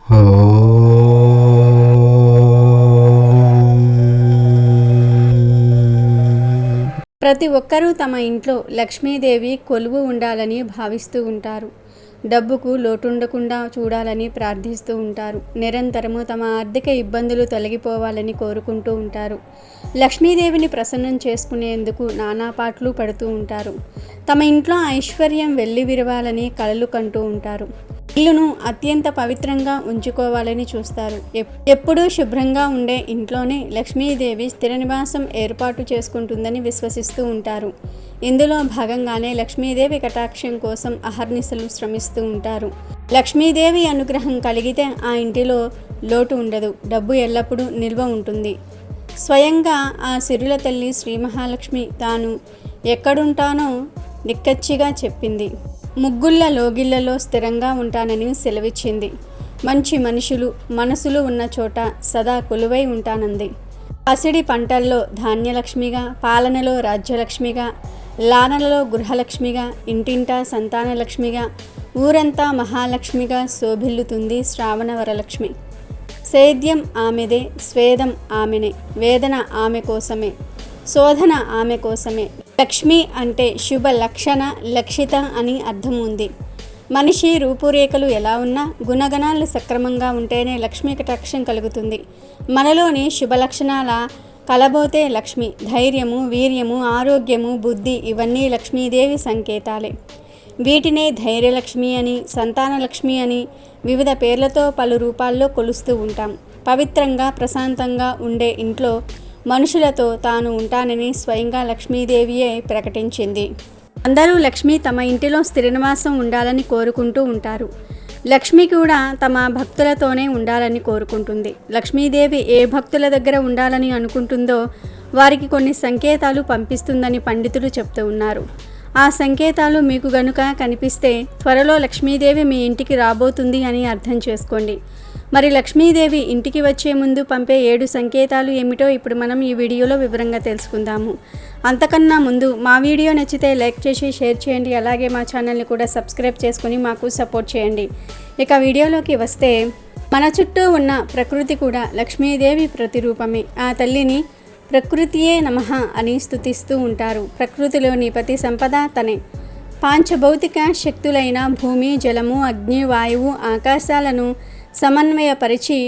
ప్రతి ఒక్కరూ తమ ఇంట్లో లక్ష్మీదేవి కొలువు ఉండాలని భావిస్తూ ఉంటారు. డబ్బుకు లోటుండకుండా చూడాలని ప్రార్థిస్తూ ఉంటారు. నిరంతరము తమ ఆర్థిక ఇబ్బందులు తొలగిపోవాలని కోరుకుంటూ ఉంటారు. లక్ష్మీదేవిని ప్రసన్నం చేసుకునేందుకు నానా పాటలు పడుతూ ఉంటారు. తమ ఇంట్లో ఐశ్వర్యం వెల్లి విరవాలని కలలు కంటూ ఉంటారు. ఇల్లును అత్యంత పవిత్రంగా ఉంచుకోవాలని చూస్తారు. ఎప్పుడూ శుభ్రంగా ఉండే ఇంట్లోనే లక్ష్మీదేవి స్థిర నివాసం ఏర్పాటు చేసుకుంటుందని విశ్వసిస్తూ ఉంటారు. ఇందులో భాగంగానే లక్ష్మీదేవి కటాక్షం కోసం అహర్నిశలు శ్రమిస్తూ ఉంటారు. లక్ష్మీదేవి అనుగ్రహం కలిగితే ఆ ఇంటిలో లోటు ఉండదు. డబ్బు ఎల్లప్పుడూ నిల్వ ఉంటుంది. స్వయంగా ఆ సిరుల తల్లి శ్రీ మహాలక్ష్మి తాను ఎక్కడుంటానో నిక్కచ్చిగా చెప్పింది. ముగ్గుళ్ళ లోగిళ్లలో స్థిరంగా ఉంటానని సెలవిచ్చింది. మంచి మనుషులు మనసులు ఉన్న చోట సదా కొలువై ఉంటానంది. పసిడి పంటల్లో ధాన్యలక్ష్మిగా, పాలనలో రాజ్యలక్ష్మిగా, లానలలో గృహలక్ష్మిగా, ఇంటింటా సంతానలక్ష్మిగా, ఊరంతా మహాలక్ష్మిగా శోభిల్లుతుంది శ్రావణ వరలక్ష్మి. సేద్యం ఆమెదే, స్వేదం ఆమెనే, వేదన ఆమె కోసమే, శోధన ఆమె కోసమే. లక్ష్మి అంటే శుభ లక్షణ, లక్షిత అని అర్థం ఉంది. మనిషి రూపురేఖలు ఎలా ఉన్నా గుణగణాలు సక్రమంగా ఉంటేనే లక్ష్మీ కటాక్షం కలుగుతుంది. మనలోని శుభ లక్షణాల కలబోతే లక్ష్మి. ధైర్యము, వీర్యము, ఆరోగ్యము, బుద్ధి ఇవన్నీ లక్ష్మీదేవి సంకేతాలే. వీటినే ధైర్యలక్ష్మి అని, సంతానలక్ష్మి అని వివిధ పేర్లతో పలు రూపాల్లో కొలుస్తూ ఉంటాం. పవిత్రంగా ప్రశాంతంగా ఉండే ఇంట్లో మనుషులతో తాను ఉంటానని స్వయంగా లక్ష్మీదేవియే ప్రకటించింది. అందరూ లక్ష్మి తమ ఇంటిలో స్థిర నివాసం ఉండాలని కోరుకుంటూ ఉంటారు. లక్ష్మి కూడా తమ భక్తులతోనే ఉండాలని కోరుకుంటుంది. లక్ష్మీదేవి ఏ భక్తుల దగ్గర ఉండాలని అనుకుంటుందో వారికి కొన్ని సంకేతాలు పంపిస్తుందని పండితులు చెప్తూ ఉన్నారు. ఆ సంకేతాలు మీకు గనుక కనిపిస్తే త్వరలో లక్ష్మీదేవి మీ ఇంటికి రాబోతుంది అని అర్థం చేసుకోండి. మరి లక్ష్మీదేవి ఇంటికి వచ్చే ముందు పంపే 7 సంకేతాలు ఏమిటో ఇప్పుడు మనం ఈ వీడియోలో వివరంగా తెలుసుకుందాము. అంతకన్నా ముందు మా వీడియో నచ్చితే లైక్ చేసి షేర్ చేయండి. అలాగే మా ఛానల్ని కూడా సబ్స్క్రైబ్ చేసుకుని మాకు సపోర్ట్ చేయండి. ఇక వీడియోలోకి వస్తే, మన చుట్టూ ఉన్న ప్రకృతి కూడా లక్ష్మీదేవి ప్రతిరూపమే. ఆ తల్లిని ప్రకృతియే నమః అని స్తుతిస్తూ ఉంటారు. ప్రకృతిలోని ప్రతి సంపద తనే. పాంచభౌతిక శక్తులైన భూమి, జలము, అగ్ని, వాయువు, ఆకాశాలను సమన్వయపరిచి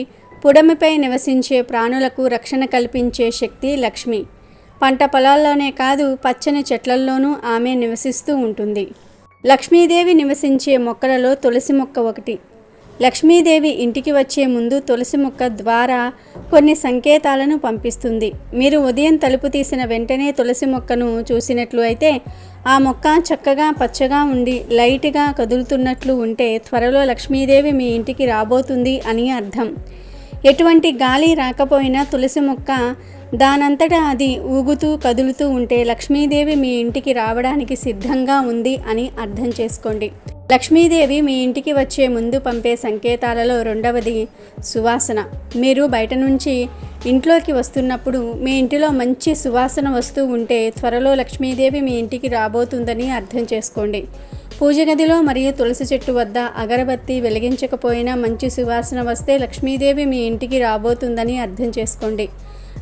పుడమిపై నివసించే ప్రాణులకు రక్షణ కల్పించే శక్తి లక్ష్మి. పంట పొలాల్లోనే కాదు, పచ్చని చెట్లల్లోనూ ఆమె నివసిస్తూ ఉంటుంది. లక్ష్మీదేవి నివసించే మొక్కలలో తులసి మొక్క ఒకటి. లక్ష్మీదేవి ఇంటికి వచ్చే ముందు తులసి మొక్క ద్వారా కొన్ని సంకేతాలను పంపిస్తుంది. మీరు ఉదయం తలుపు తీసిన వెంటనే తులసి మొక్కను చూసినట్లు అయితే ఆ మొక్క చక్కగా పచ్చగా ఉండి లైట్గా కదులుతున్నట్లు ఉంటే త్వరలో లక్ష్మీదేవి మీ ఇంటికి రాబోతుంది అని అర్థం. ఎటువంటి గాలి రాకపోయినా తులసి మొక్క దానంతటా అది ఊగుతూ కదులుతూ ఉంటే లక్ష్మీదేవి మీ ఇంటికి రావడానికి సిద్ధంగా ఉంది అని అర్థం చేసుకోండి. లక్ష్మీదేవి మీ ఇంటికి వచ్చే ముందు పంపే సంకేతాలలో రెండవది సువాసన. మీరు బయట నుంచి ఇంట్లోకి వస్తున్నప్పుడు మీ ఇంటిలో మంచి సువాసన వస్తూ ఉంటే త్వరలో లక్ష్మీదేవి మీ ఇంటికి రాబోతుందని అర్థం చేసుకోండి. పూజ గదిలో మరియు తులసి చెట్టు వద్ద అగరబత్తి వెలిగించకపోయినా మంచి సువాసన వస్తే లక్ష్మీదేవి మీ ఇంటికి రాబోతుందని అర్థం చేసుకోండి.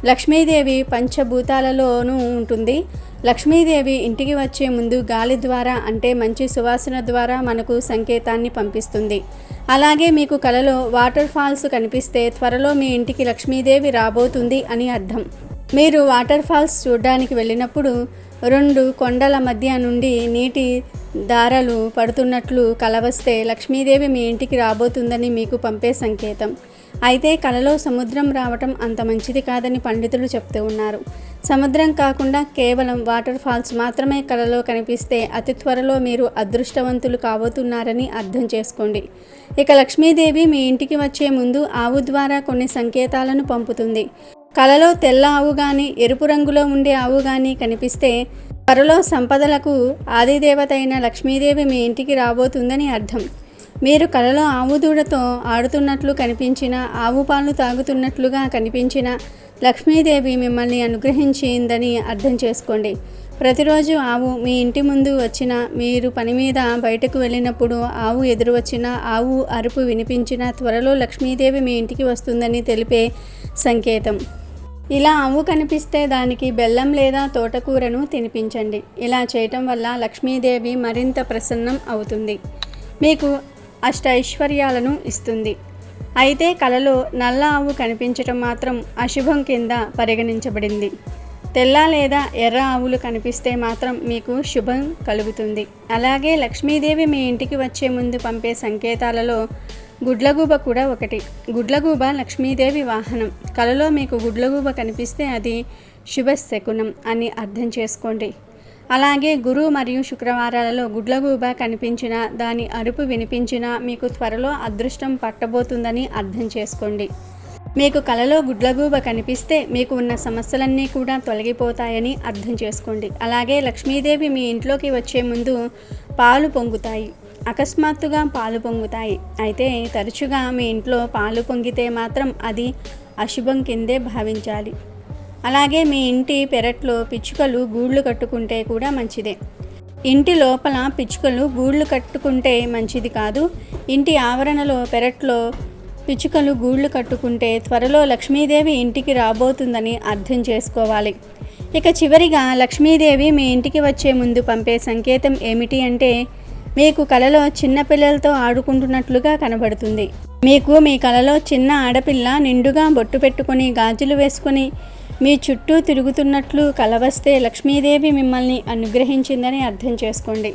లక్ష్మీదేవి పంచభూతాలలోనూ ఉంటుంది. లక్ష్మీదేవి ఇంటికి వచ్చే ముందు గాలి ద్వారా అంటే మంచి సువాసన ద్వారా మనకు సంకేతాన్ని పంపిస్తుంది. అలాగే మీకు కలలో వాటర్ ఫాల్స్ కనిపిస్తే త్వరలో మీ ఇంటికి లక్ష్మీదేవి రాబోతుంది అని అర్థం. మీరు వాటర్ ఫాల్స్ చూడడానికి వెళ్ళినప్పుడు 2 కొండల మధ్య నుండి నీటి దారలు పడుతున్నట్లు కలవస్తే లక్ష్మీదేవి మీ ఇంటికి రాబోతుందని మీకు పంపే సంకేతం. అయితే కలలో సముద్రం రావటం అంత మంచిది కాదని పండితులు చెప్తూ ఉన్నారు. సముద్రం కాకుండా కేవలం వాటర్ ఫాల్స్ మాత్రమే కలలో కనిపిస్తే అతి త్వరలో మీరు అదృష్టవంతులు కాబోతున్నారని అర్థం చేసుకోండి. ఇక లక్ష్మీదేవి మీ ఇంటికి వచ్చే ముందు ఆవు ద్వారా కొన్ని సంకేతాలను పంపుతుంది. కలలో తెల్ల ఆవు కానీ ఎరుపు రంగులో ఉండే ఆవు కానీ కనిపిస్తే త్వరలో సంపదలకు ఆదిదేవత అయిన లక్ష్మీదేవి మీ ఇంటికి రాబోతుందని అర్థం. మీరు కలలో ఆవు దూడతో ఆడుతున్నట్లు కనిపించిన, ఆవు పాలు తాగుతున్నట్లుగా కనిపించిన లక్ష్మీదేవి మిమ్మల్ని అనుగ్రహించిందని అర్థం చేసుకోండి. ప్రతిరోజు ఆవు మీ ఇంటి ముందు వచ్చినా, మీరు పని మీద బయటకు వెళ్ళినప్పుడు ఆవు ఎదురు వచ్చినా, ఆవు అరుపు వినిపించినా త్వరలో లక్ష్మీదేవి మీ ఇంటికి వస్తుందని తెలిపే సంకేతం. ఇలా ఆవు కనిపిస్తే దానికి బెల్లం లేదా తోటకూరను తినిపించండి. ఇలా చేయటం వల్ల లక్ష్మీదేవి మరింత ప్రసన్నం అవుతుంది, మీకు అష్టైశ్వర్యాలను ఇస్తుంది. అయితే కలలో నల్ల ఆవు కనిపించటం మాత్రం అశుభం కింద పరిగణించబడింది. తెల్ల లేదా ఎర్ర ఆవులు కనిపిస్తే మాత్రం మీకు శుభం కలుగుతుంది. అలాగే లక్ష్మీదేవి మీ ఇంటికి వచ్చే ముందు పంపే సంకేతాలలో గుడ్లగూబ కూడా ఒకటి. గుడ్లగూబ లక్ష్మీదేవి వాహనం. కలలో మీకు గుడ్లగూబ కనిపిస్తే అది శుభశకునం అని అర్థం చేసుకోండి. అలాగే గురు మరియు శుక్రవారాలలో గుడ్లగూబ కనిపించినా, దాని అరుపు వినిపించినా మీకు త్వరలో అదృష్టం పట్టబోతుందని అర్థం చేసుకోండి. మీకు కలలో గుడ్లగూబ కనిపిస్తే మీకు ఉన్న సమస్యలన్నీ కూడా తొలగిపోతాయని అర్థం చేసుకోండి. అలాగే లక్ష్మీదేవి మీ ఇంట్లోకి వచ్చే ముందు పాలు పొంగుతాయి. అకస్మాత్తుగా పాలు పొంగుతాయి. అయితే తరచుగా మీ ఇంట్లో పాలు పొంగితే మాత్రం అది అశుభం కిందే భావించాలి. అలాగే మీ ఇంటి పెరట్లో పిచ్చుకలు గూళ్ళు కట్టుకుంటే కూడా మంచిదే. ఇంటి లోపల పిచ్చుకలు గూళ్ళు కట్టుకుంటే మంచిది కాదు. ఇంటి ఆవరణలో పెరట్లో పిచ్చుకలు గూళ్ళు కట్టుకుంటే త్వరలో లక్ష్మీదేవి ఇంటికి రాబోతుందని అర్థం చేసుకోవాలి. ఇక చివరిగా లక్ష్మీదేవి మీ ఇంటికి వచ్చే ముందు పంపే సంకేతం ఏమిటి అంటే, మీకు కలలో చిన్న పిల్లలతో ఆడుకుంటున్నట్లుగా కనబడుతుంది. మీకు మీ కలలో చిన్న ఆడపిల్ల నిండుగా బొట్టు పెట్టుకొని, గాజులు వేసుకొని మీ చుట్టూ తిరుగుతున్నట్లు కలవస్తే లక్ష్మీదేవి మిమ్మల్ని అనుగ్రహించిందని అర్థం చేసుకోండి.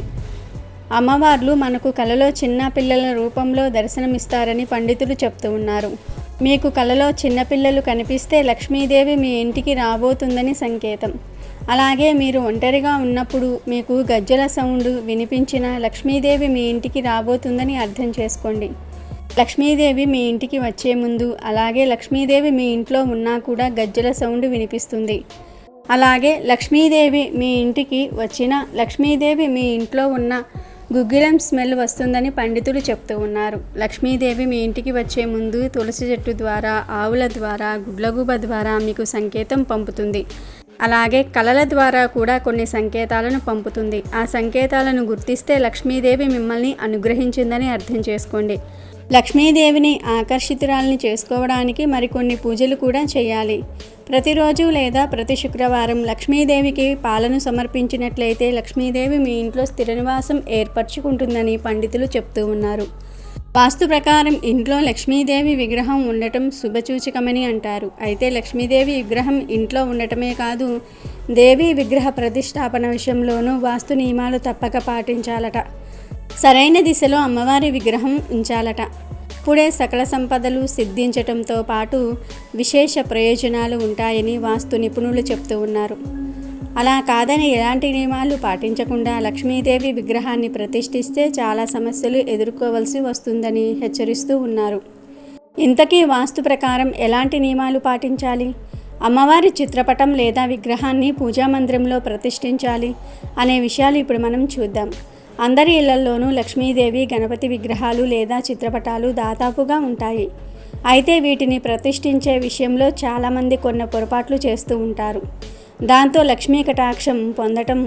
అమ్మవార్లు మనకు కలలో చిన్న పిల్లల రూపంలో దర్శనమిస్తారని పండితులు చెప్తూ ఉన్నారు. మీకు కలలో చిన్నపిల్లలు కనిపిస్తే లక్ష్మీదేవి మీ ఇంటికి రాబోతుందని సంకేతం. అలాగే మీరు ఒంటరిగా ఉన్నప్పుడు మీకు గజ్జల సౌండ్ వినిపించిన లక్ష్మీదేవి మీ ఇంటికి రాబోతుందని అర్థం చేసుకోండి. లక్ష్మీదేవి మీ ఇంటికి వచ్చే ముందు, అలాగే లక్ష్మీదేవి మీ ఇంట్లో ఉన్నా కూడా గజ్జల సౌండ్ వినిపిస్తుంది. అలాగే లక్ష్మీదేవి మీ ఇంటికి వచ్చిన, లక్ష్మీదేవి మీ ఇంట్లో ఉన్న గుగ్గిలం స్మెల్ వస్తుందని పండితులు చెప్తూ ఉన్నారు. లక్ష్మీదేవి మీ ఇంటికి వచ్చే ముందు తులసి చెట్టు ద్వారా, ఆవుల ద్వారా, గుడ్లగూబ ద్వారా మీకు సంకేతం పంపుతుంది. అలాగే కలల ద్వారా కూడా కొన్ని సంకేతాలను పంపుతుంది. ఆ సంకేతాలను గుర్తిస్తే లక్ష్మీదేవి మిమ్మల్ని అనుగ్రహించిందని అర్థం చేసుకోండి. లక్ష్మీదేవిని ఆకర్షితురాల్ని చేసుకోవడానికి మరికొన్ని పూజలు కూడా చేయాలి. ప్రతిరోజు లేదా ప్రతి శుక్రవారం లక్ష్మీదేవికి పాలను సమర్పించినట్లయితే లక్ష్మీదేవి మీ ఇంట్లో స్థిర నివాసం ఏర్పరచుకుంటుందని పండితులు చెప్తూ ఉన్నారు. వాస్తు ప్రకారం ఇంట్లో లక్ష్మీదేవి విగ్రహం ఉండటం శుభసూచకమని అంటారు. అయితే లక్ష్మీదేవి విగ్రహం ఇంట్లో ఉండటమే కాదు, దేవి విగ్రహ ప్రతిష్టాపన విషయంలోనూ వాస్తు నియమాలు తప్పక పాటించాలట. సరైన దిశలో అమ్మవారి విగ్రహం ఉంచాలట. అప్పుడే సకల సంపదలు సిద్ధించటంతో పాటు విశేష ప్రయోజనాలు ఉంటాయని వాస్తు నిపుణులు చెప్తూ ఉన్నారు. అలా కాదని ఎలాంటి నియమాలు పాటించకుండా లక్ష్మీదేవి విగ్రహాన్ని ప్రతిష్ఠిస్తే చాలా సమస్యలు ఎదుర్కోవలసి వస్తుందని హెచ్చరిస్తూ ఉన్నారు. ఇంతకీ వాస్తు ప్రకారం ఎలాంటి నియమాలు పాటించాలి? అమ్మవారి చిత్రపటం లేదా విగ్రహాన్ని పూజామందిరంలో ప్రతిష్ఠించాలి అనే విషయాలు ఇప్పుడు మనం చూద్దాం. అందరి ఇళ్లల్లోనూ లక్ష్మీదేవి, గణపతి విగ్రహాలు లేదా చిత్రపటాలు దాదాపుగా ఉంటాయి. అయితే వీటిని ప్రతిష్ఠించే విషయంలో చాలామంది కొన్ని పొరపాట్లు చేస్తూ ఉంటారు. దాంతో లక్ష్మీ కటాక్షం పొందటం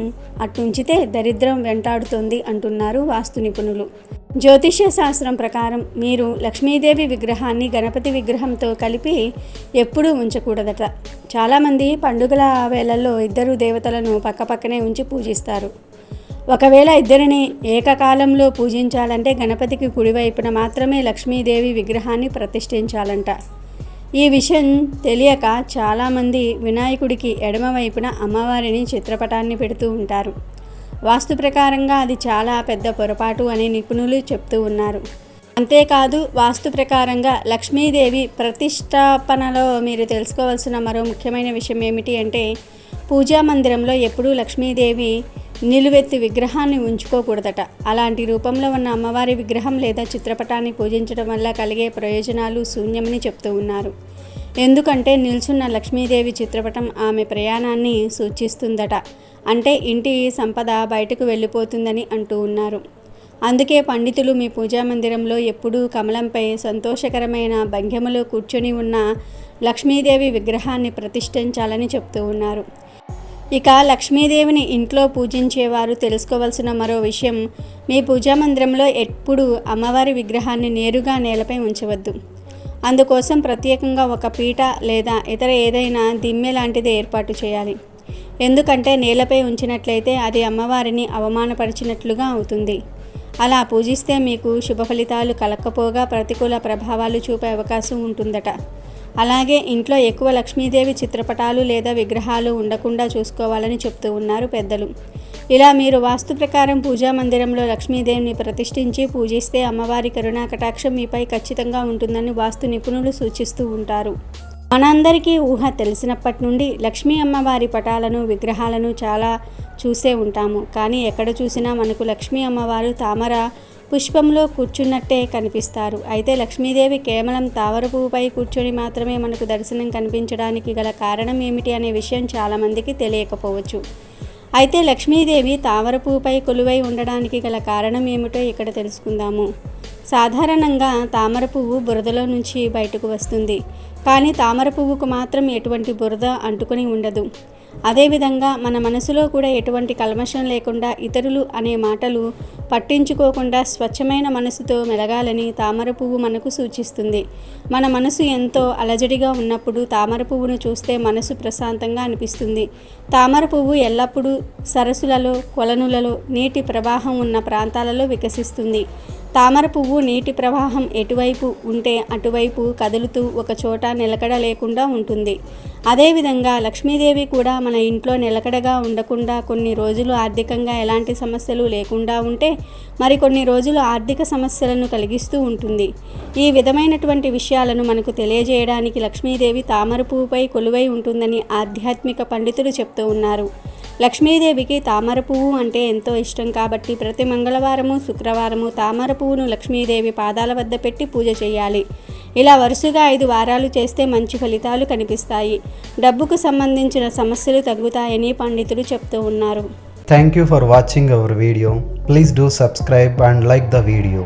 అటుంచితే దరిద్రం వెంటాడుతుంది అంటున్నారు వాస్తు నిపుణులు. జ్యోతిష్య శాస్త్రం ప్రకారం మీరు లక్ష్మీదేవి విగ్రహాన్ని గణపతి విగ్రహంతో కలిపి ఎప్పుడూ ఉంచకూడదట. చాలామంది పండుగల వేళల్లో ఇద్దరు దేవతలను పక్కపక్కనే ఉంచి పూజిస్తారు. ఒకవేళ ఇద్దరిని ఏకకాలంలో పూజించాలంటే గణపతికి కుడివైపున మాత్రమే లక్ష్మీదేవి విగ్రహాన్ని ప్రతిష్ఠించాలంట. ఈ విషయం తెలియక చాలామంది వినాయకుడికి ఎడమవైపున అమ్మవారిని చిత్రపటాన్ని పెడుతూ ఉంటారు. వాస్తు ప్రకారంగా అది చాలా పెద్ద పొరపాటు అని నిపుణులు చెప్తూ ఉన్నారు. అంతేకాదు వాస్తు ప్రకారంగా లక్ష్మీదేవి ప్రతిష్టాపనలో మీరు తెలుసుకోవాల్సిన మరో ముఖ్యమైన విషయం ఏమిటి అంటే, పూజా మందిరంలో ఎప్పుడూ లక్ష్మీదేవి నిలువెత్తి విగ్రహాన్ని ఉంచుకోకూడదట. అలాంటి రూపంలో ఉన్న అమ్మవారి విగ్రహం లేదా చిత్రపటాన్ని పూజించడం వల్ల కలిగే ప్రయోజనాలు శూన్యమని చెప్తూ ఉన్నారు. ఎందుకంటే నిల్చున్న లక్ష్మీదేవి చిత్రపటం ఆమె ప్రయాణాన్ని సూచిస్తుందట. అంటే ఇంటి సంపద బయటకు వెళ్ళిపోతుందని అంటూ ఉన్నారు. అందుకే పండితులు మీ పూజా మందిరంలో ఎప్పుడూ కమలంపై సంతోషకరమైన భంగిమలో కూర్చొని ఉన్న లక్ష్మీదేవి విగ్రహాన్ని ప్రతిష్ఠించాలని చెప్తూ ఉన్నారు. ఇక లక్ష్మీదేవిని ఇంట్లో పూజించేవారు తెలుసుకోవాల్సిన మరో విషయం, మీ పూజా మందిరంలో ఎప్పుడూ అమ్మవారి విగ్రహాన్ని నేరుగా నేలపై ఉంచవద్దు. అందుకోసం ప్రత్యేకంగా ఒక పీట లేదా ఇతర ఏదైనా దిమ్మె లాంటిది ఏర్పాటు చేయాలి. ఎందుకంటే నేలపై ఉంచినట్లయితే అది అమ్మవారిని అవమానపరిచినట్లుగా అవుతుంది. అలా పూజిస్తే మీకు శుభ ఫలితాలు కలక్కపోగా ప్రతికూల ప్రభావాలు చూపే అవకాశం ఉంటుందట. అలాగే ఇంట్లో ఎక్కువ లక్ష్మీదేవి చిత్రపటాలు లేదా విగ్రహాలు ఉండకుండా చూసుకోవాలని చెప్తూ ఉన్నారు పెద్దలు. ఇలా మీరు వాస్తు ప్రకారం పూజా మందిరంలో లక్ష్మీదేవిని ప్రతిష్ఠించి పూజిస్తే అమ్మవారి కరుణా కటాక్షం మీపై ఖచ్చితంగా ఉంటుందని వాస్తు నిపుణులు సూచిస్తూ ఉంటారు. మనందరికీ ఊహ తెలిసినప్పటి నుండి లక్ష్మీ అమ్మవారి పటాలను విగ్రహాలను చాలా చూసే ఉంటాము. కానీ ఎక్కడ చూసినా మనకు లక్ష్మీ అమ్మవారు తామర పుష్పంలో కూర్చున్నట్టే కనిపిస్తారు. అయితే లక్ష్మీదేవి కేవలం తామర పువ్వుపై కూర్చొని మాత్రమే మనకు దర్శనం కనిపించడానికి గల కారణం ఏమిటి అనే విషయం చాలామందికి తెలియకపోవచ్చు. అయితే లక్ష్మీదేవి తామర పువ్వుపై కొలువై ఉండడానికి గల కారణం ఏమిటో ఇక్కడ తెలుసుకుందాము. సాధారణంగా తామర పువ్వు బురదలో నుంచి బయటకు వస్తుంది. కానీ తామర పువ్వుకు మాత్రం ఎటువంటి బురద అంటుకొని ఉండదు. అదేవిధంగా మన మనసులో కూడా ఎటువంటి కల్మషం లేకుండా ఇతరులు అనే మాటలు పట్టించుకోకుండా స్వచ్ఛమైన మనసుతో మెలగాలని తామర పువ్వు మనకు సూచిస్తుంది. మన మనసు ఎంతో అలజడిగా ఉన్నప్పుడు తామర పువ్వును చూస్తే మనసు ప్రశాంతంగా అనిపిస్తుంది. తామర పువ్వు ఎల్లప్పుడూ సరస్సులలో, కొలనులలో, నీటి ప్రవాహం ఉన్న ప్రాంతాలలో వికసిస్తుంది. తామర పువ్వు నీటి ప్రవాహం ఎటువైపు ఉంటే అటువైపు కదులుతూ ఒక చోట నిలకడ లేకుండా ఉంటుంది. అదేవిధంగా లక్ష్మీదేవి కూడా మన ఇంట్లో నిలకడగా ఉండకుండా కొన్ని రోజులు ఆర్థికంగా ఎలాంటి సమస్యలు లేకుండా ఉంటే మరికొన్ని రోజులు ఆర్థిక సమస్యలను కలిగిస్తూ ఉంటుంది. ఈ విధమైనటువంటి విషయాలను మనకు తెలియజేయడానికి లక్ష్మీదేవి తామర పువ్వుపై కొలువై ఉంటుందని ఆధ్యాత్మిక పండితులు చెప్తూ ఉన్నారు. లక్ష్మీదేవికి తామర పువ్వు అంటే ఎంతో ఇష్టం కాబట్టి ప్రతి మంగళవారము, శుక్రవారము తామర పువ్వును లక్ష్మీదేవి పాదాల వద్ద పెట్టి పూజ చేయాలి. ఇలా వరుసగా 5 వారాలు చేస్తే మంచి ఫలితాలు కనిపిస్తాయి. డబ్బుకు సంబంధించిన సమస్యలు తగ్గుతాయని పండితులు చెప్తూ ఉన్నారు. Thank you for watching our video. Please do subscribe and like the video.